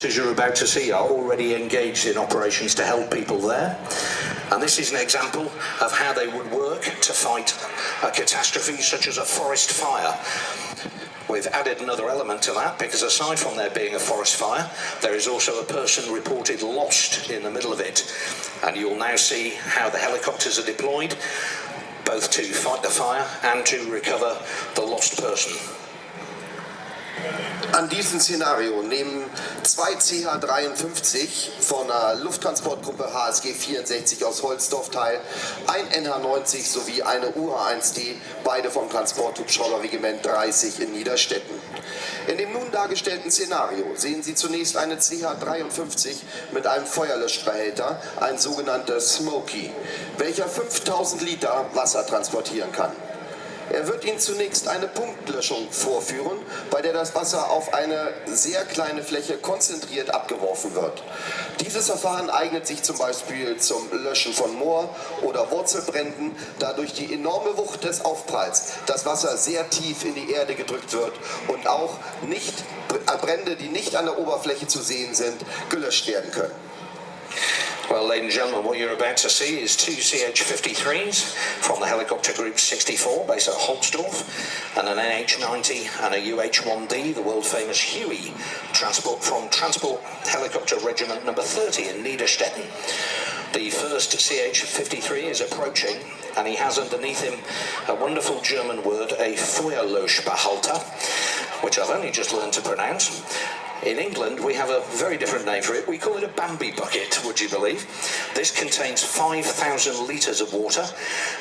As you're about to see, are already engaged in operations to help people there. And this is an example of how they would work to fight a catastrophe such as a forest fire. We've added another element to that because aside from there being a forest fire, there is also a person reported lost in the middle of it. And you'll now see how the helicopters are deployed, both to fight the fire and to recover the lost person. An diesem Szenario nehmen zwei CH-53 von der Lufttransportgruppe HSG-64 aus Holzdorf teil, ein NH-90 sowie eine UH-1D, beide vom Transporthubschrauberregiment 30 in Niederstetten. In dem nun dargestellten Szenario sehen Sie zunächst eine CH-53 mit einem Feuerlöschbehälter, ein sogenannter Smoky, welcher 5000 Liter Wasser transportieren kann. Er wird Ihnen zunächst eine Punktlöschung vorführen, bei der das Wasser auf eine sehr kleine Fläche konzentriert abgeworfen wird. Dieses Verfahren eignet sich zum Beispiel zum Löschen von Moor- oder Wurzelbränden, da durch die enorme Wucht des Aufpralls das Wasser sehr tief in die Erde gedrückt wird und auch Brände, die nicht an der Oberfläche zu sehen sind, gelöscht werden können. Well, ladies and gentlemen, what you're about to see is two CH-53s from the Helicopter Group 64, based at Holzdorf, and an NH-90 and a UH-1D, the world-famous Huey, from Transport Helicopter Regiment number 30 in Niederstetten. The first CH-53 is approaching, and he has underneath him a wonderful German word, a Feuerlöschbehälter, which I've only just learned to pronounce. In England, we have a very different name for it. We call it a Bambi bucket, would you believe? This contains 5,000 litres of water,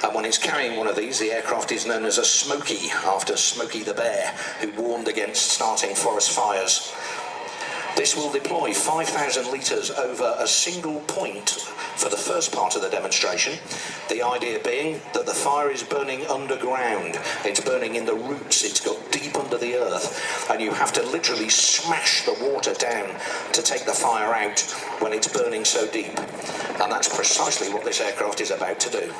and when it's carrying one of these, the aircraft is known as a Smoky, after Smokey the Bear, who warned against starting forest fires. This will deploy 5,000 litres over a single point for the first part of the demonstration. The idea being that the fire is burning underground. It's burning in the roots. It's got deep under the earth. And you have to literally smash the water down to take the fire out when it's burning so deep. And that's precisely what this aircraft is about to do.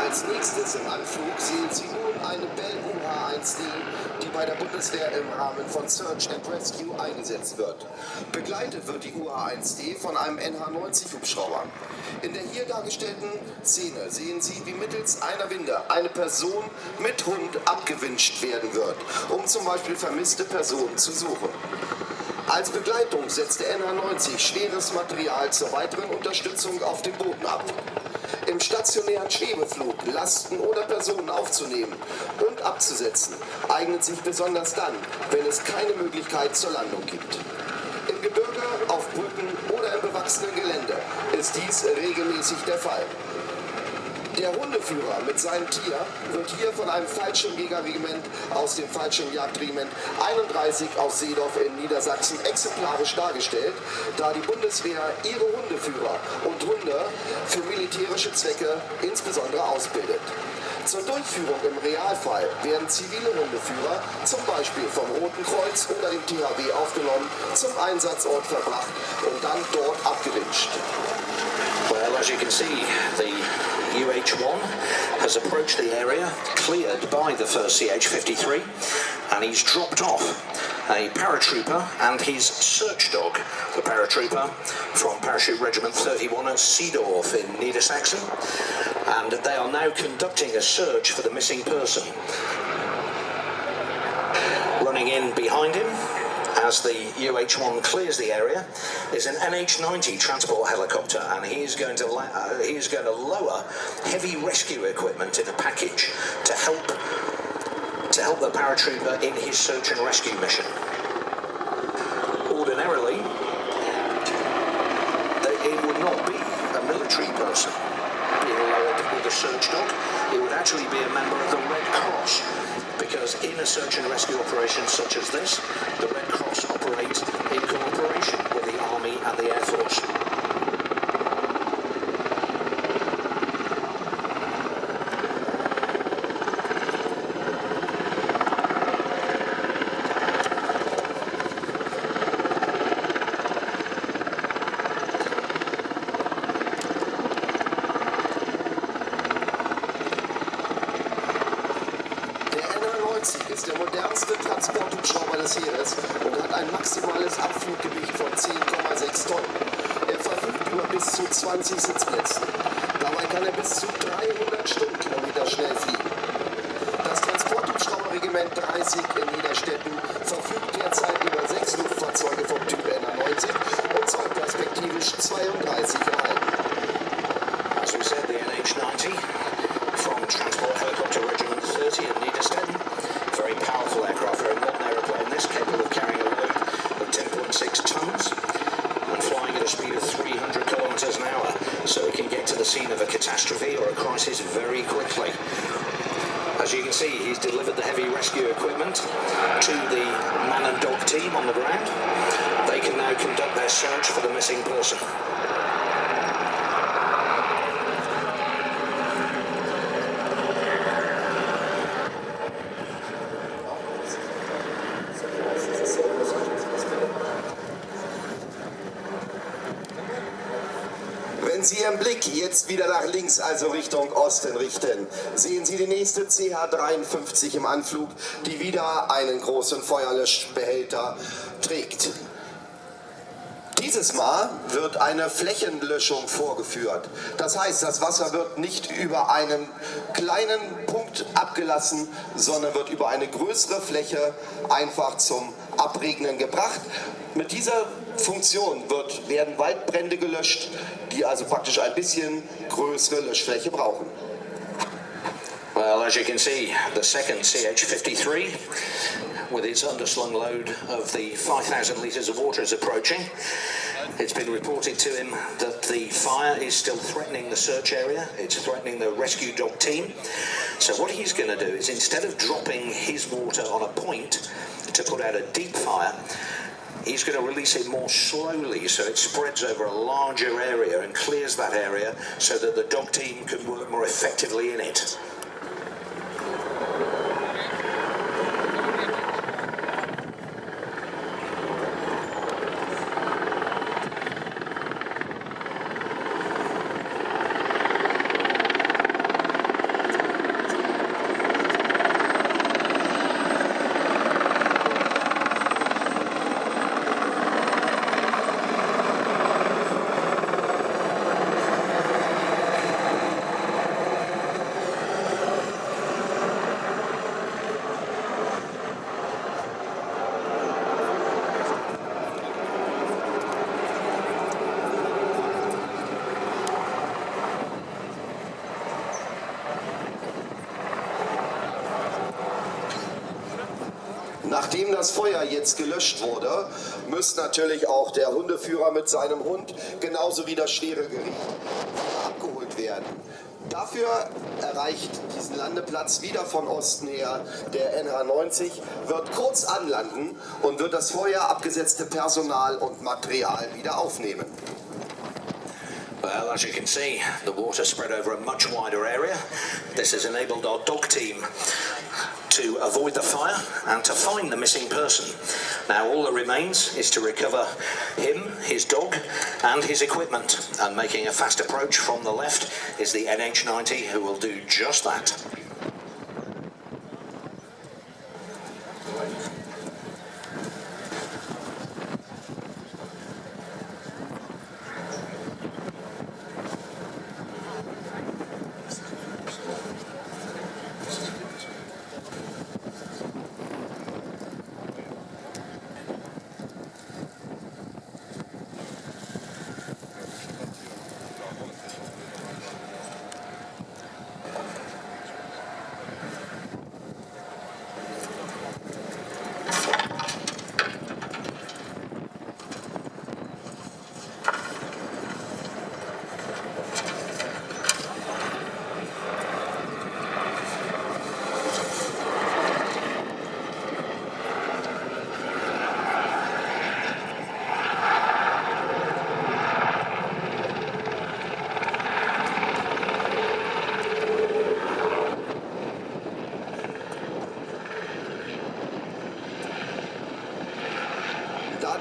Als nächstes im Anflug sehen Sie nun eine Bell UH-1D, die bei der Bundeswehr im Rahmen von Search and Rescue eingesetzt wird. Begleitet wird die UH-1D von einem NH-90-Hubschrauber. In der hier dargestellten Szene sehen Sie, wie mittels einer Winde eine Person mit Hund abgewincht werden wird, um zum Beispiel vermisste Personen zu suchen. Als Begleitung setzt der NH-90 schweres Material zur weiteren Unterstützung auf dem Boden ab. Im stationären Schwebeflug Lasten oder Personen aufzunehmen und abzusetzen, eignet sich besonders dann, wenn es keine Möglichkeit zur Landung gibt. Im Gebirge, auf Brücken oder im bewachsenen Gelände ist dies regelmäßig der Fall. Der Hundeführer mit seinem Tier wird hier von einem Fallschirmjägerregiment aus dem Fallschirmjagdregiment 31 aus Seedorf in Niedersachsen exemplarisch dargestellt, da die Bundeswehr ihre Hundeführer und Hunde für militärische Zwecke insbesondere ausbildet. Zur Durchführung im Realfall werden zivile Hundeführer zum Beispiel vom Roten Kreuz oder dem THW aufgenommen, zum Einsatzort verbracht und dann dort abgewünscht. Well, as you can see, the UH-1 has approached the area cleared by the first CH-53, and he's dropped off a paratrooper and his search dog, the paratrooper from Parachute Regiment 31 at Seedorf in Niedersachsen, and they are now conducting a search for the missing person. Running in behind him, as the UH-1 clears the area, is an NH-90 transport helicopter, and he is going to lower heavy rescue equipment in a package to help to help the paratrooper in his search and rescue mission. Ordinarily, it would not be a military person being lowered with a search dog. It would actually be a member of the Red Cross, because in a search and rescue operation such as this, the Red Cross operate in cooperation with the Army and the Air Force. Ist der modernste Transporthubschrauber des Heeres und hat ein maximales Abfluggewicht von 10,6 Tonnen. Er verfügt über bis zu 20 Sitzplätzen. Dabei kann er bis zu 300 Stundenkilometer schnell fliegen. Das Transporthubschrauberregiment 30 in Niederstetten verfügt derzeit über 6 Luftfahrzeuge vom Typ NH-90 und soll perspektivisch 32 erhalten. As we said, the NH-90 from Transport Helicopter Regiment 30 in Niederstetten. Very powerful aircraft, very modern aeroplane, this capable of carrying a load of 10.6 tons and flying at a speed of 300 kilometers an hour, so it can get to the scene of a catastrophe or a crisis very quickly. As you can see, he's delivered the heavy rescue equipment to the man and dog team on the ground. They can now conduct their search for the missing person. Wenn Sie Ihren Blick jetzt wieder nach links, also Richtung Osten richten, sehen Sie die nächste CH-53 im Anflug, die wieder einen großen Feuerlöschbehälter trägt. Dieses Mal wird eine Flächenlöschung vorgeführt. Das heißt, das Wasser wird nicht über einen kleinen Punkt abgelassen, sondern wird über eine größere Fläche einfach zum Abregnen gebracht. Mit dieser Funktion werden Waldbrände gelöscht, die also praktisch ein bisschen größere Löschfläche brauchen. Well, as you can see, the second CH-53, with its underslung load of the 5,000 litres of water, is approaching. It's been reported to him that the fire is still threatening the search area. It's threatening the rescue dog team. So what he's going to do is, instead of dropping his water on a point to put out a deep fire, he's going to release it more slowly, so it spreads over a larger area and clears that area so that the dog team can work more effectively in it. Nachdem das Feuer jetzt gelöscht wurde, muss natürlich auch der Hundeführer mit seinem Hund, genauso wie das schwere Gerät, abgeholt werden. Dafür erreicht diesen Landeplatz wieder von Osten her der NH-90, wird kurz anlanden und wird das vorher abgesetzte Personal und Material wieder aufnehmen. Well, as you can see, the water spread over a much wider area. This has enabled our dog team to avoid the fire and to find the missing person. Now all that remains is to recover him, his dog and his equipment, and making a fast approach from the left is the NH-90, who will do just that.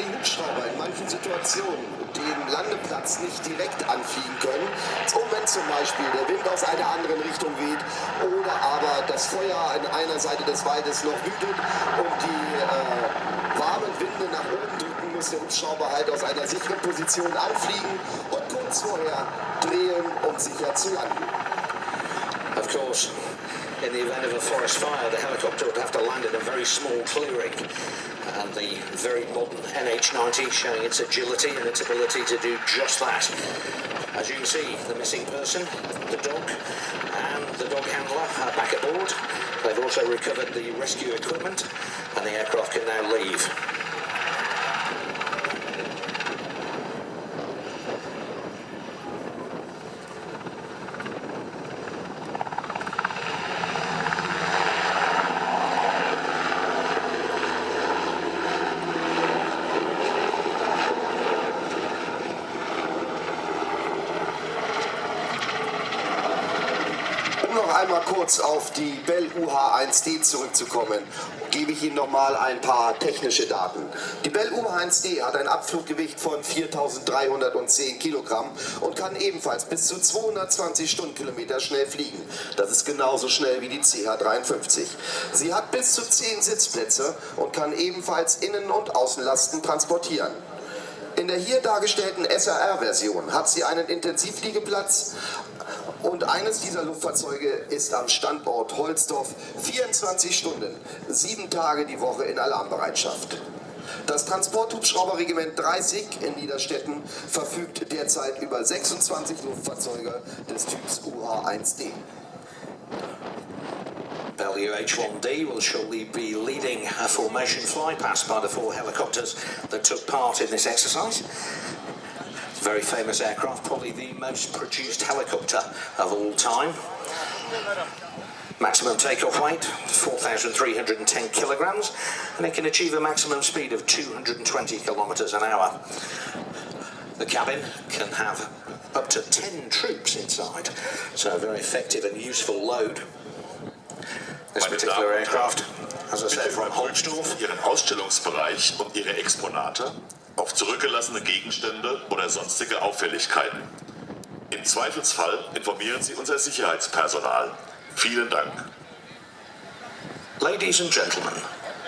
die Hubschrauber in manchen Situationen den Landeplatz nicht direkt anfliegen können, und wenn zum Beispiel der Wind aus einer anderen Richtung weht oder aber das Feuer an einer Seite des Waldes noch wütet und die warmen Winde nach oben drücken, muss der Hubschrauber halt aus einer sicheren Position anfliegen und kurz vorher drehen, um sicher zu landen. Of course, in the event of a forest fire, the helicopter would have to land in a very small clearing. And the very modern NH-90 showing its agility and its ability to do just that. As you can see, the missing person, the dog, and the dog handler are back aboard. They've also recovered the rescue equipment, and the aircraft can now leave. Einmal kurz auf die Bell UH-1D zurückzukommen, gebe ich Ihnen nochmal ein paar technische Daten. Die Bell UH-1D hat ein Abfluggewicht von 4.310 Kilogramm und kann ebenfalls bis zu 220 Stundenkilometer schnell fliegen. Das ist genauso schnell wie die CH-53. Sie hat bis zu 10 Sitzplätze und kann ebenfalls Innen- und Außenlasten transportieren. In der hier dargestellten SRR-Version hat sie einen Intensivliegeplatz und eines dieser Luftfahrzeuge ist am Standort Holzdorf 24 Stunden, 7 Tage die Woche in Alarmbereitschaft. Das Transporthubschrauberregiment 30 in Niederstetten verfügt derzeit über 26 Luftfahrzeuge des Typs UH-1D. Bell UH-1D will shortly be leading a formation flypast by the 4 helicopters that took part in this exercise. Very famous aircraft, probably the most produced helicopter of all time. Maximum takeoff weight, 4,310 kilograms, and it can achieve a maximum speed of 220 kilometers an hour. The cabin can have up to 10 troops inside, so a very effective and useful load. This particular aircraft, as I said, from Holzdorf. Ihren Ausstellungsbereich und Ihre Exponate auf zurückgelassene Gegenstände oder sonstige Auffälligkeiten. Im Zweifelsfall informieren Sie unser Sicherheitspersonal. Vielen Dank. Ladies and gentlemen,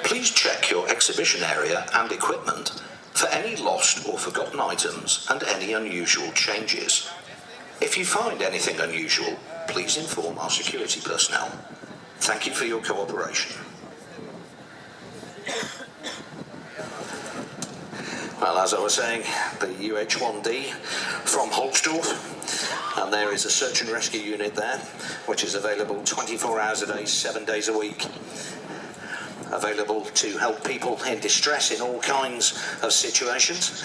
please check your exhibition area and equipment for any lost or forgotten items and any unusual changes. If you find anything unusual, please inform our security personnel. Thank you for your cooperation. Well, as I was saying, the UH-1D from Holzdorf, and there is a search and rescue unit there, which is available 24 hours a day, 7 days a week. Available to help people in distress in all kinds of situations,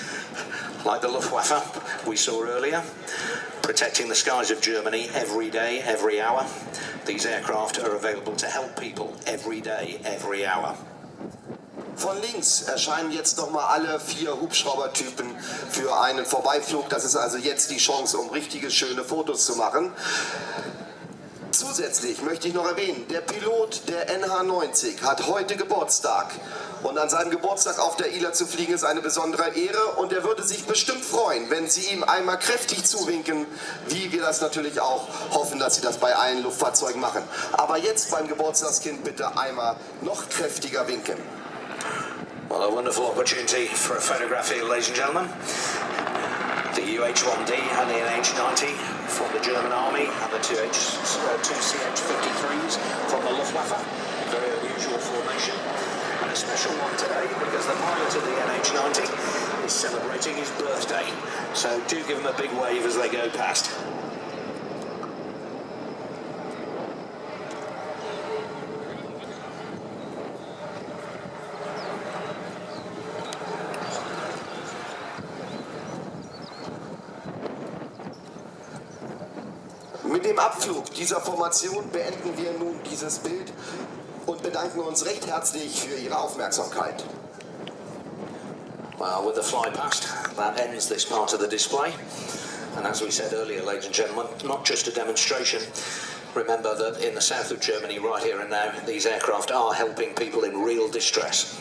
like the Luftwaffe we saw earlier, protecting the skies of Germany every day, every hour. These aircraft are available to help people every day, every hour. Von links erscheinen jetzt nochmal alle 4 Hubschraubertypen für einen Vorbeiflug. Das ist also jetzt die Chance, um richtige, schöne Fotos zu machen. Zusätzlich möchte ich noch erwähnen, der Pilot der NH-90 hat heute Geburtstag. Und an seinem Geburtstag auf der ILA zu fliegen ist eine besondere Ehre. Und er würde sich bestimmt freuen, wenn Sie ihm einmal kräftig zuwinken, wie wir das natürlich auch hoffen, dass Sie das bei allen Luftfahrzeugen machen. Aber jetzt beim Geburtstagskind bitte einmal noch kräftiger winken. Well, a wonderful opportunity for a photograph here, ladies and gentlemen. The UH-1D and the NH-90 from the German Army and the two CH-53s from the Luftwaffe. Very unusual formation. And a special one today because the pilot of the NH-90 is celebrating his birthday. So do give him a big wave as they go past. Mit dem Abflug dieser Formation beenden wir nun dieses Bild und bedanken uns recht herzlich für Ihre Aufmerksamkeit. Well, with the fly past, that ends this part of the display. And as we said earlier, ladies and gentlemen, not just a demonstration. Remember that in the south of Germany, right here and now, these aircraft are helping people in real distress.